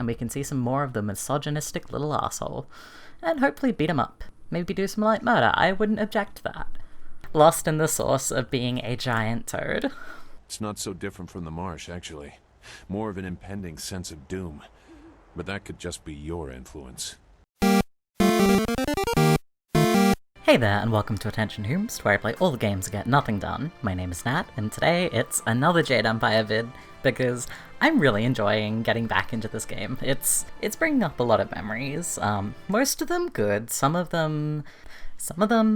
and we can see some more of the misogynistic little asshole. And hopefully beat him up. Maybe do some light murder. I wouldn't object to that. Lost in the sauce of being a giant toad. It's not so different from the marsh, actually. More of an impending sense of doom. But that could just be your influence. Hey there, and welcome to Attention Whomst, where I play all the games and get nothing done. My name is Nat, and today it's another Jade Empire vid, because I'm really enjoying getting back into this game. It's bringing up a lot of memories. Most of them good, some of them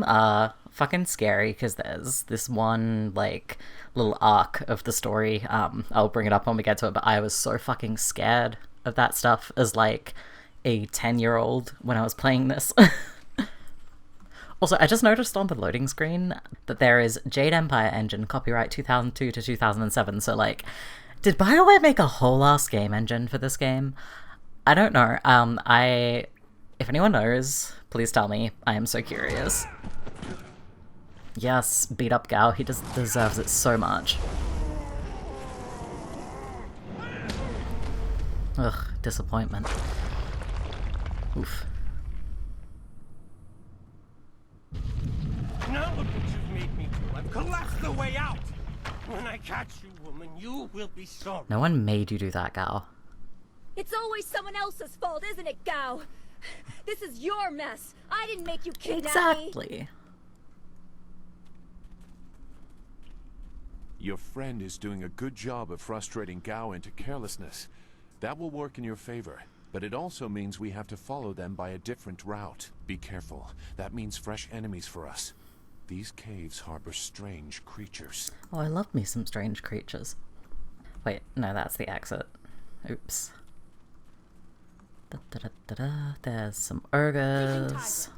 are fucking scary, because there's this one, like, little arc of the story. I'll bring it up when we get to it, but I was so fucking scared of that stuff as, like, a 10-year-old when I was playing this. Also, I just noticed on the loading screen that there is Jade Empire engine, copyright 2002 to 2007, so, like, did BioWare make a whole-ass game engine for this game? I don't know. If anyone knows, please tell me. I am so curious. Yes, beat up Gao. He just deserves it so much. Ugh, disappointment. Oof. Now look what you've made me do. I've collapsed the way out. When I catch you, woman, you will be sorry. No one made you do that, Gao. It's always someone else's fault, isn't it, Gao? This is your mess. I didn't make you kidnap me. Exactly. Your friend is doing a good job of frustrating Gao into carelessness. That will work in your favor, but it also means we have to follow them by a different route. Be careful. That means fresh enemies for us. These caves harbor strange creatures. Oh, I love me some strange creatures. Wait, no, that's the exit. Oops. There's some ogres.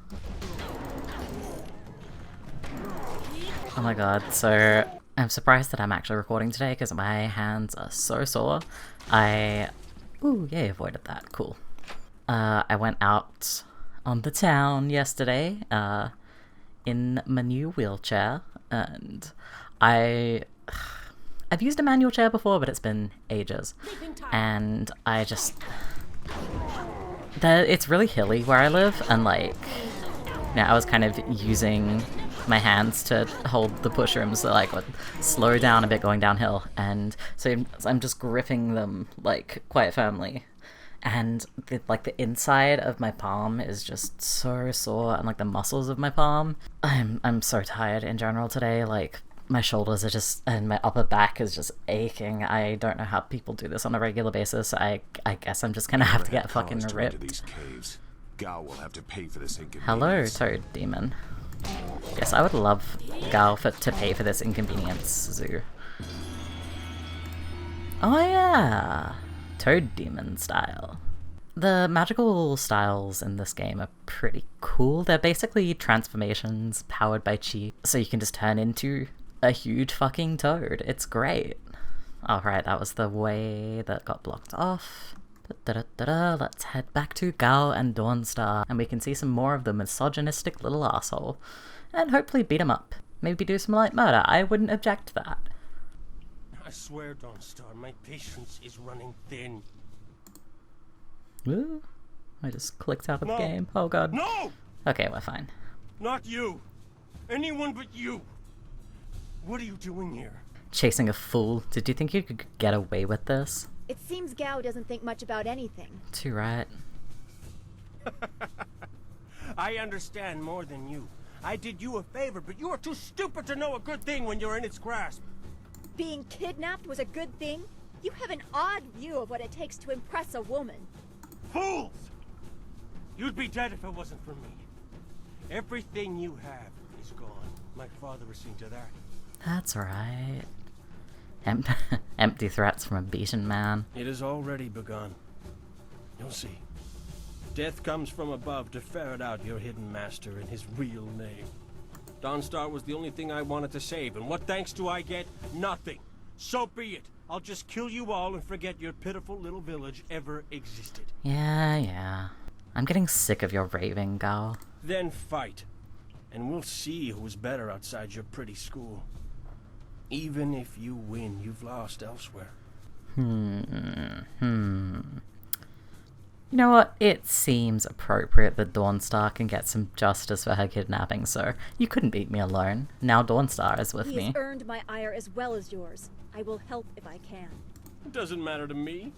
Oh my god, so I'm surprised that I'm actually recording today because my hands are so sore. Ooh, yay, avoided that. Cool. I went out on the town yesterday, in my new wheelchair, and I've used a manual chair before, but it's been ages, and it's really hilly where I live, and, like, I was kind of using my hands to hold the push rooms so, like, would slow down a bit going downhill, and so I'm just gripping them, like, quite firmly. And the inside of my palm is just so sore, and, like, the muscles of my palm. I'm so tired in general today. Like, my shoulders are just, and my upper back is just aching. I don't know how people do this on a regular basis. I guess I'm just gonna have to get fucking ripped. These caves. Gao will have to pay for this inconvenience. Hello, Toad Demon. Yes, I would love Gao to pay for this inconvenience, Zoo. Oh yeah! Toad Demon style. The magical styles in this game are pretty cool. They're basically transformations powered by chi, so you can just turn into a huge fucking toad. It's great. Alright, that was the way that got blocked off. Let's head back to Gao and Dawnstar, and we can see some more of the misogynistic little asshole. And hopefully beat him up. Maybe do some light murder. I wouldn't object to that. I swear, Dawnstar, my patience is running thin. Ooh, I just clicked out of the game. Oh god. No! Okay, we're fine. Not you. Anyone but you. What are you doing here? Chasing a fool. Did you think you could get away with this? It seems Gao doesn't think much about anything. Too right. I understand more than you. I did you a favor, but you are too stupid to know a good thing when you're in its grasp. Being kidnapped was a good thing? You have an odd view of what it takes to impress a woman. Fools! You'd be dead if it wasn't for me. Everything you have is gone. My father has seen to that. That's right. Empty threats from a beaten man. It has already begun. You'll see. Death comes from above to ferret out your hidden master and his real name. Dawnstar was the only thing I wanted to save, and what thanks do I get? Nothing. So be it. I'll just kill you all and forget your pitiful little village ever existed. Yeah. I'm getting sick of your raving, Gao. Then fight. And we'll see who's better outside your pretty school. Even if you win, you've lost elsewhere. You know what? It seems appropriate that Dawnstar can get some justice for her kidnapping, so you couldn't beat me alone. Now Dawnstar is with He me. has earned my ire as well as yours. I will help if I can. It doesn't matter to me.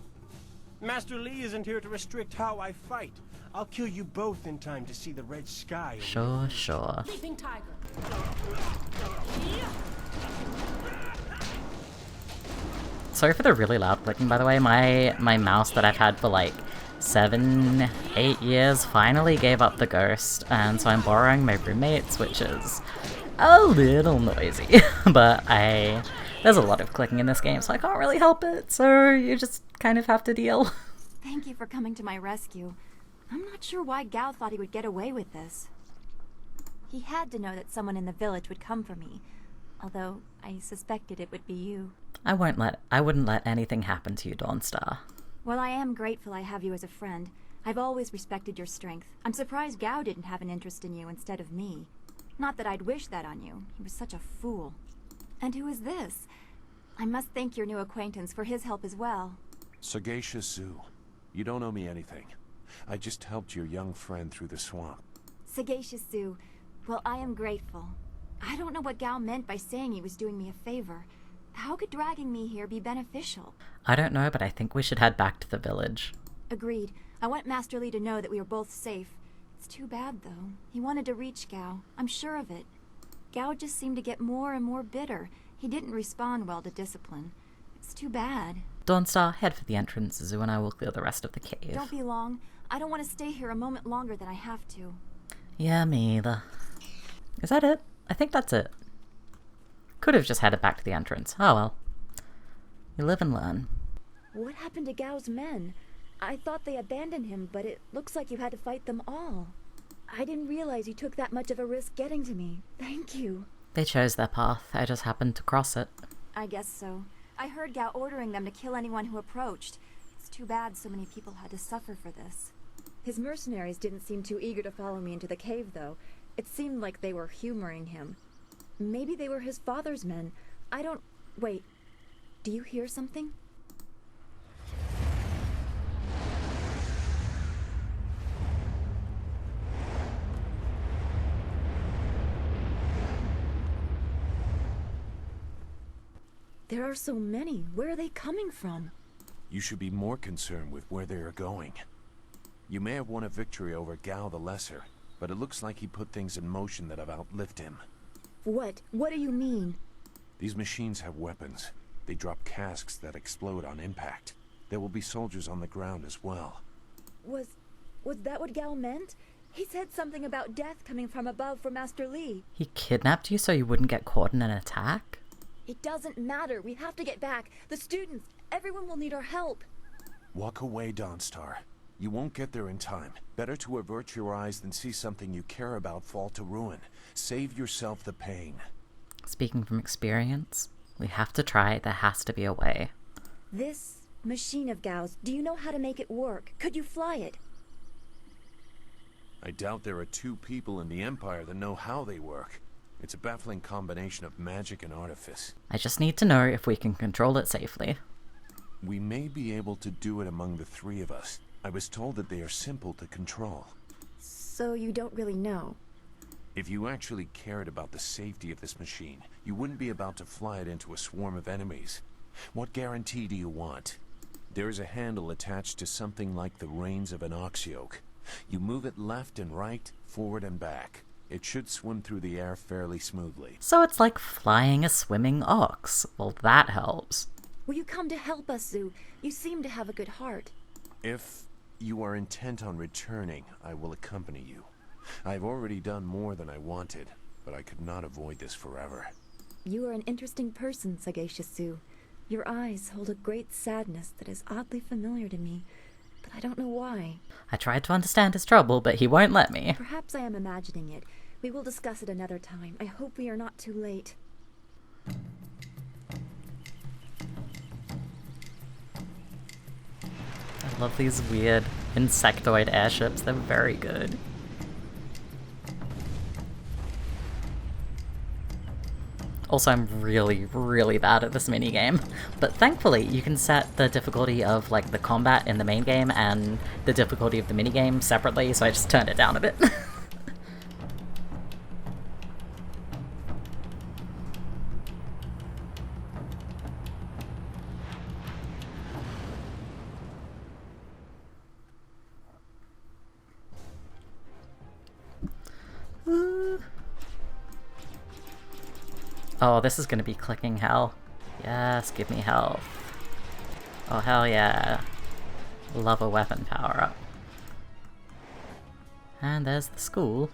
Master Li isn't here to restrict how I fight. I'll kill you both in time to see the red sky. Sure, sure. Leaping tiger. Sorry for the really loud clicking, by the way. My mouse that I've had for like 7, 8 years finally gave up the ghost, and so I'm borrowing my roommate's, which is a little noisy. But there's a lot of clicking in this game, so I can't really help it, so you just kind of have to deal. Thank you for coming to my rescue. I'm not sure why Gao thought he would get away with this. He had to know that someone in the village would come for me, although I suspected it would be you. I wouldn't let anything happen to you, Dawnstar. Well, I am grateful I have you as a friend. I've always respected your strength. I'm surprised Gao didn't have an interest in you instead of me. Not that I'd wish that on you. He was such a fool. And who is this? I must thank your new acquaintance for his help as well. Sagacious Zoo. You don't owe me anything. I just helped your young friend through the swamp. Sagacious Zoo. Well, I am grateful. I don't know what Gao meant by saying he was doing me a favor. How could dragging me here be beneficial? I don't know, but I think we should head back to the village. Agreed. I want Master Li to know that we are both safe. It's too bad, though. He wanted to reach Gao. I'm sure of it. Gao just seemed to get more and more bitter. He didn't respond well to discipline. It's too bad. Dawnstar, head for the entrance, Zoo, and I will clear the rest of the cave. Don't be long. I don't want to stay here a moment longer than I have to. Yeah, me either. Is that it? I think that's it. Could have just headed back to the entrance. Oh well. You live and learn. What happened to Gao's men? I thought they abandoned him, but it looks like you had to fight them all. I didn't realize you took that much of a risk getting to me. Thank you. They chose their path. I just happened to cross it. I guess so. I heard Gao ordering them to kill anyone who approached. It's too bad so many people had to suffer for this. His mercenaries didn't seem too eager to follow me into the cave, though. It seemed like they were humoring him. Maybe they were his father's men. I don't... Wait. Do you hear something? There are so many. Where are they coming from? You should be more concerned with where they are going. You may have won a victory over Gao the Lesser, but it looks like he put things in motion that have outlived him. What? What do you mean? These machines have weapons. They drop casks that explode on impact. There will be soldiers on the ground as well. Was that what Gao meant? He said something about death coming from above for Master Li. He kidnapped you so you wouldn't get caught in an attack? It doesn't matter. We have to get back. The students, everyone will need our help. Walk away, Dawnstar. You won't get there in time. Better to avert your eyes than see something you care about fall to ruin. Save yourself the pain. Speaking from experience, we have to try. There has to be a way. This machine of Gao's, do you know how to make it work? Could you fly it? I doubt there are 2 people in the Empire that know how they work. It's a baffling combination of magic and artifice. I just need to know if we can control it safely. We may be able to do it among the 3 of us. I was told that they are simple to control. So you don't really know? If you actually cared about the safety of this machine, you wouldn't be about to fly it into a swarm of enemies. What guarantee do you want? There is a handle attached to something like the reins of an ox yoke. You move it left and right, forward and back. It should swim through the air fairly smoothly. So it's like flying a swimming ox. Well, that helps. Will you come to help us, Zoo? You seem to have a good heart. If you are intent on returning, I will accompany you. I have already done more than I wanted, but I could not avoid this forever. You are an interesting person, Sagacious Zoo. Your eyes hold a great sadness that is oddly familiar to me, but I don't know why. I tried to understand his trouble, but he won't let me. Perhaps I am imagining it. We will discuss it another time. I hope we are not too late. I love these weird insectoid airships. They're very good. Also, I'm really, really bad at this minigame. But thankfully, you can set the difficulty of, like, the combat in the main game and the difficulty of the minigame separately, so I just turned it down a bit. Oh, this is gonna be clicking hell. Yes, give me health. Oh, hell yeah. Love a weapon power-up. And there's the school.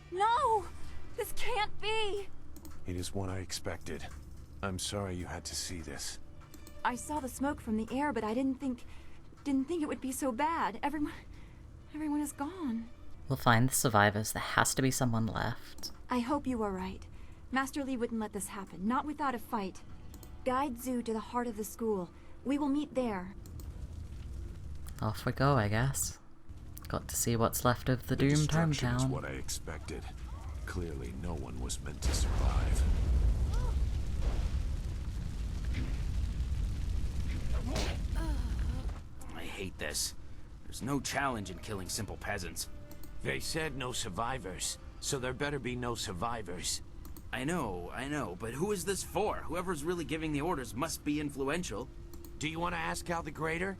No! This can't be! It is what I expected. I'm sorry you had to see this. I saw the smoke from the air, but I didn't think it would be so bad. Everyone is gone. We'll find the survivors. There has to be someone left. I hope you are right. Master Li wouldn't let this happen, not without a fight. Guide Zhu to the heart of the school. We will meet there. Off we go, I guess. Got to see what's left of the doomed Destruction is hometown. what I expected. Clearly, no one was meant to survive. I hate this. There's no challenge in killing simple peasants. They said no survivors, so there better be no survivors. I know, but who is this for? Whoever's really giving the orders must be influential. Do you want to ask Cal the Greater?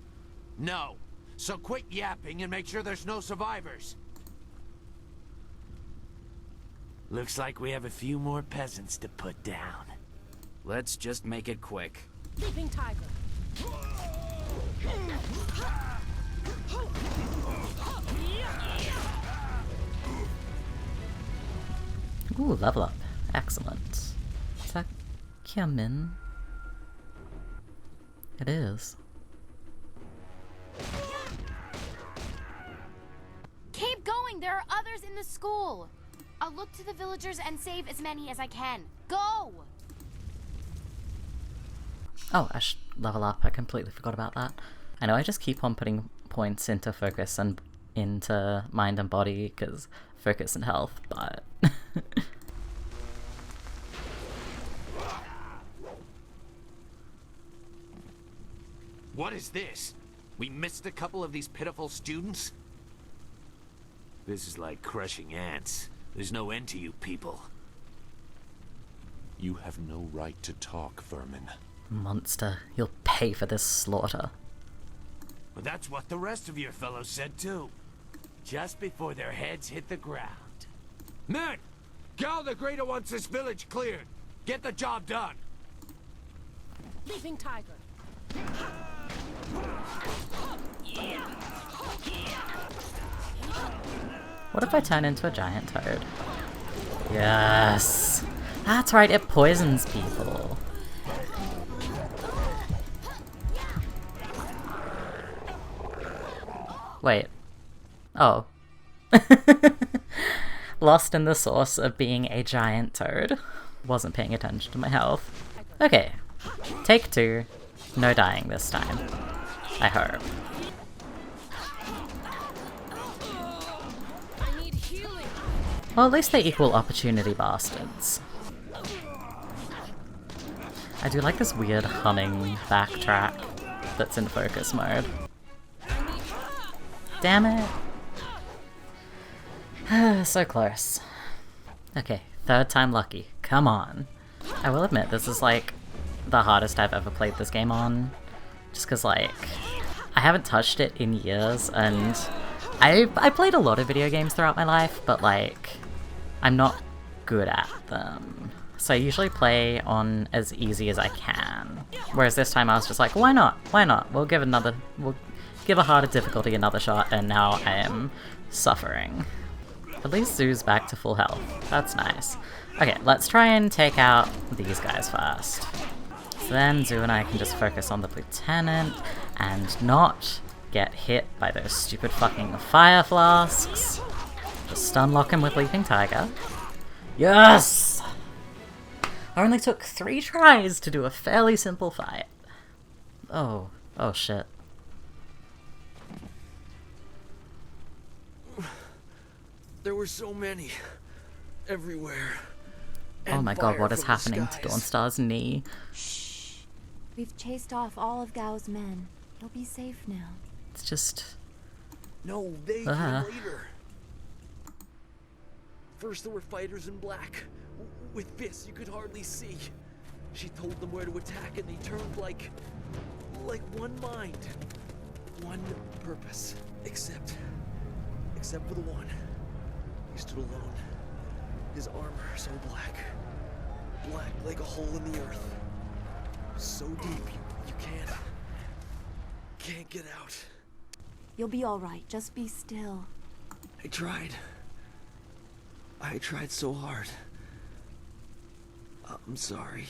No. So quit yapping and make sure there's no survivors. Looks like we have a few more peasants to put down. Let's just make it quick. Leaping tiger. Ooh, level up. Excellent. Is that Kiamin? It is. Keep going! There are others in the school! I'll look to the villagers and save as many as I can. Go! Oh, I should level up. I completely forgot about that. I know I just keep on putting points into focus and into mind and body, because focus and health, but... What is this? We missed a couple of these pitiful students? This is like crushing ants. There's no end to you people. You have no right to talk, vermin. Monster, you'll pay for this slaughter. But that's what the rest of your fellows said too. Just before their heads hit the ground. Men! Gal the Greater wants this village cleared. Get the job done. Leaping tiger. What if I turn into a giant toad? Yes! That's right, it poisons people. Wait. Oh. Lost in the sauce of being a giant toad. Wasn't paying attention to my health. Okay. Take 2. No dying this time. I hope. Well, at least they equal opportunity bastards. I do like this weird humming backtrack that's in focus mode. Damn it! So close. Okay, 3rd time lucky. Come on. I will admit, this is like the hardest I've ever played this game on. Just because, like, I haven't touched it in years, and I played a lot of video games throughout my life, but, like, I'm not good at them. So I usually play on as easy as I can. Whereas this time I was just like, why not? Why not? We'll give a harder difficulty another shot, and now I am suffering. At least Zoo's back to full health. That's nice. Okay, let's try and take out these guys first. So then Zoo and I can just focus on the lieutenant and not get hit by those stupid fucking fire flasks. Just stun lock him with Leaping Tiger. Yes! I only took 3 tries to do a fairly simple fight. Oh shit. There were so many. Everywhere. Oh my god, what is happening to Dawnstar's knee? Shh. We've chased off all of Gao's men. You'll be safe now. It's just... No, they came later. First there were fighters in black. With fists you could hardly see. She told them where to attack and they turned like one mind. One purpose. Except for the one. He stood alone. His armor so black. Black like a hole in the earth. So deep you can't get out. You'll be alright, just be still. I tried so hard. I'm sorry.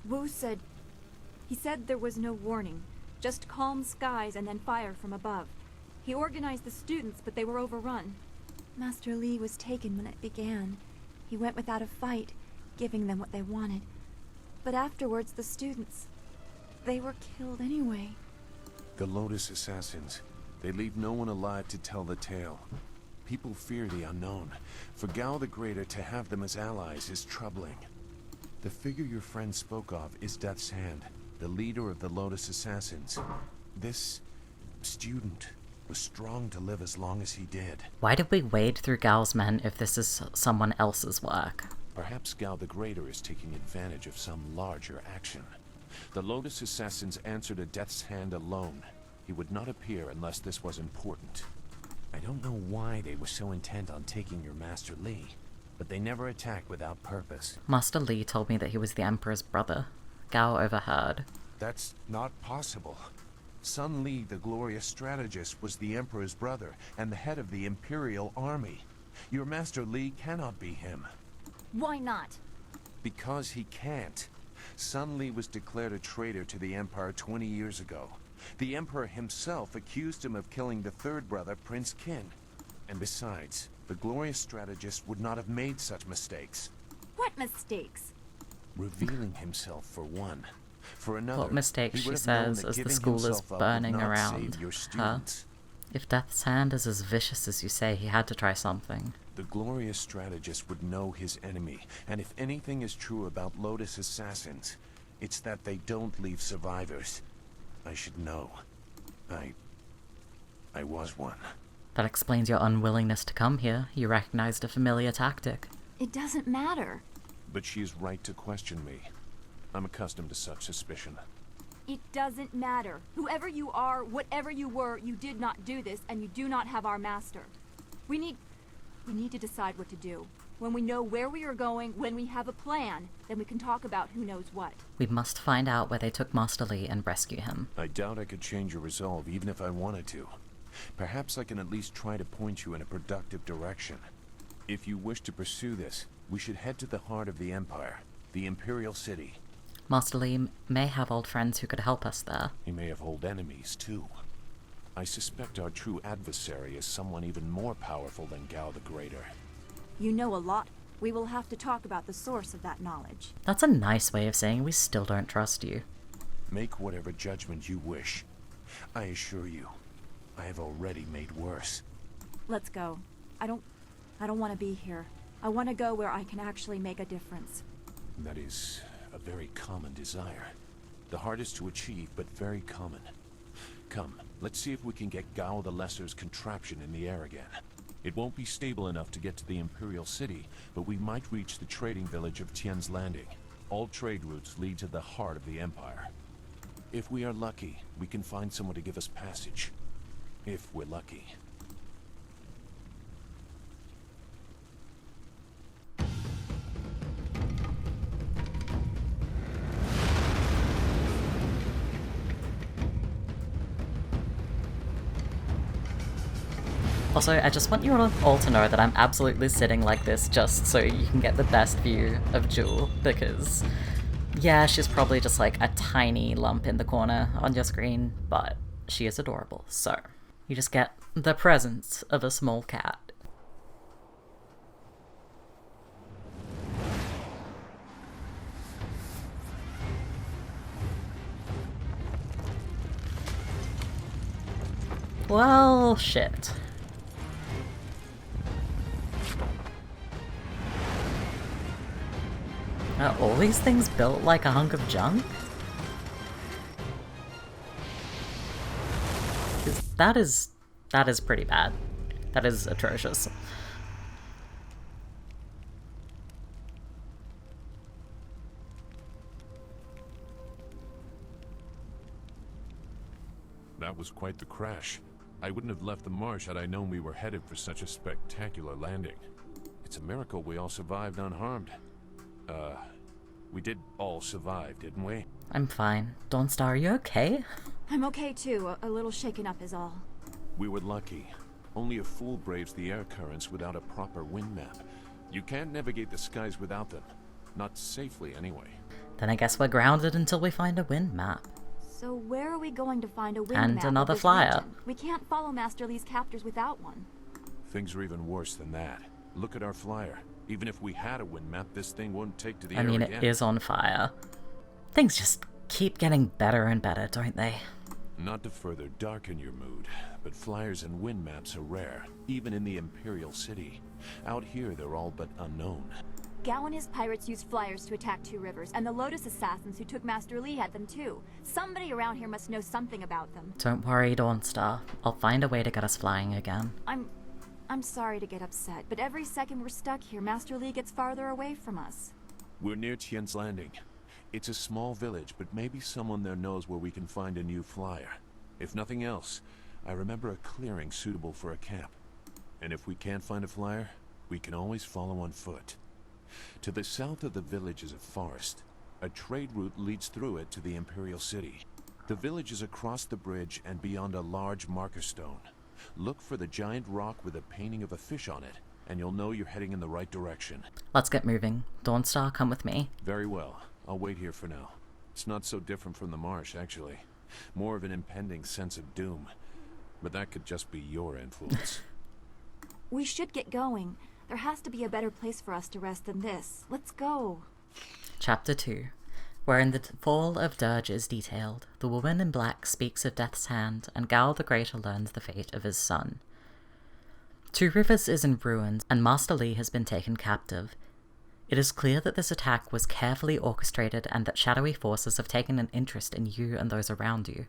Wu said... He said there was no warning. Just calm skies and then fire from above. He organized the students, but they were overrun. Master Li was taken when it began. He went without a fight, giving them what they wanted. But afterwards, the students... they were killed anyway. The Lotus Assassins. They leave no one alive to tell the tale. People fear the unknown. For Gao the Greater to have them as allies is troubling. The figure your friend spoke of is Death's Hand, the leader of the Lotus Assassins. This student was strong to live as long as he did. Why did we wade through Gao's men if this is someone else's work? Perhaps Gao the Greater is taking advantage of some larger action. The Lotus Assassins answered to Death's Hand alone. He would not appear unless this was important. I don't know why they were so intent on taking your Master Li, but they never attack without purpose. Master Li told me that he was the Emperor's brother. Gao overheard. That's not possible. Sun Li, the glorious strategist, was the Emperor's brother and the head of the Imperial Army. Your Master Li cannot be him. Why not? Because he can't. Sun Li was declared a traitor to the Empire 20 years ago. The Emperor himself accused him of killing the third brother, Prince Qin. And besides, the glorious strategist would not have made such mistakes. What mistakes? Revealing himself for one. For another, What mistakes, he would she have known says, that as the giving school is himself up would burning not around save your her. students. If Death's Hand is as vicious as you say, he had to try something. The glorious strategist would know his enemy, and if anything is true about Lotus Assassins, it's that they don't leave survivors. I should know. I was one. That explains your unwillingness to come here. You recognized a familiar tactic. It doesn't matter. But she is right to question me. I'm accustomed to such suspicion. It doesn't matter. Whoever you are, whatever you were, you did not do this, and you do not have our master. We need to decide what to do. When we know where we are going, when we have a plan, then we can talk about who knows what. We must find out where they took Master Li and rescue him. I doubt I could change your resolve even if I wanted to. Perhaps I can at least try to point you in a productive direction. If you wish to pursue this, we should head to the heart of the Empire, the Imperial City. Master Li may have old friends who could help us there. He may have old enemies, too. I suspect our true adversary is someone even more powerful than Gao the Greater. You know a lot. We will have to talk about the source of that knowledge. That's a nice way of saying we still don't trust you. Make whatever judgment you wish. I assure you, I have already made worse. Let's go. I don't want to be here. I want to go where I can actually make a difference. That is a very common desire. The hardest to achieve, but very common. Come, let's see if we can get Gao the Lesser's contraption in the air again. It won't be stable enough to get to the Imperial City, but we might reach the trading village of Tian's Landing. All trade routes lead to the heart of the Empire. If we are lucky, we can find someone to give us passage. If we're lucky. Also, I just want you all to know that I'm absolutely sitting like this just so you can get the best view of Jewel, because yeah, she's probably just like a tiny lump in the corner on your screen, but she is adorable, so you just get the presence of a small cat. Well, shit. Are all these things built like a hunk of junk? 'Cause that is pretty bad. That is atrocious. That was quite the crash. I wouldn't have left the marsh had I known we were headed for such a spectacular landing. It's a miracle we all survived unharmed. We did all survive, didn't we? I'm fine. Dawnstar, are you okay? I'm okay too. A little shaken up is all. We were lucky. Only a fool braves the air currents without a proper wind map. You can't navigate the skies without them. Not safely, anyway. Then I guess we're grounded until we find a wind map. So where are we going to find a wind And map of another this flyer. region? We can't follow Master Lee's captors without one. Things are even worse than that. Look at our flyer. Even if we had a wind map, this thing wouldn't take to the I air mean, again. it is on fire. Things just keep getting better and better, don't they? Not to further darken your mood, but flyers and wind maps are rare, even in the Imperial City. Out here, they're all but unknown. Gao and his pirates used flyers to attack Two Rivers, and the Lotus assassins who took Master Lee had them too. Somebody around here must know something about them. Don't worry, Dawnstar. I'll find a way to get us flying again. I'm sorry to get upset, but every second we're stuck here, Master Lee gets farther away from us. We're near Tien's Landing. It's a small village, but maybe someone there knows where we can find a new flyer. If nothing else, I remember a clearing suitable for a camp. And if we can't find a flyer, we can always follow on foot. To the south of the village is a forest. A trade route leads through it to the Imperial City. The village is across the bridge and beyond a large marker stone. Look for the giant rock with a painting of a fish on it, and you'll know you're heading in the right direction. Let's get moving. Dawnstar, come with me. Very well. I'll wait here for now. It's not so different from the marsh, actually. More of an impending sense of doom. But that could just be your influence. We should get going. There has to be a better place for us to rest than this. Let's go. Chapter 2, wherein the fall of Dirge is detailed. The woman in black speaks of Death's Hand, and Gao the Greater learns the fate of his son. Two Rivers is in ruins, and Master Lee has been taken captive. It is clear that this attack was carefully orchestrated and that shadowy forces have taken an interest in you and those around you.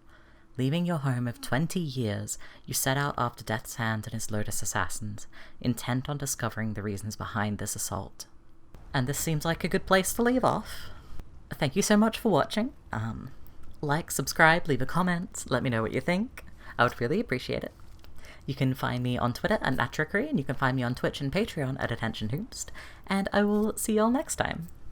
Leaving your home of 20 years, you set out after Death's Hand and his Lotus assassins, intent on discovering the reasons behind this assault. And this seems like a good place to leave off. Thank you so much for watching. Like, subscribe, leave a comment, let me know what you think. I would really appreciate it. You can find me on Twitter at Natrickery, and you can find me on Twitch and Patreon at AttentionHoopst, and I will see y'all next time.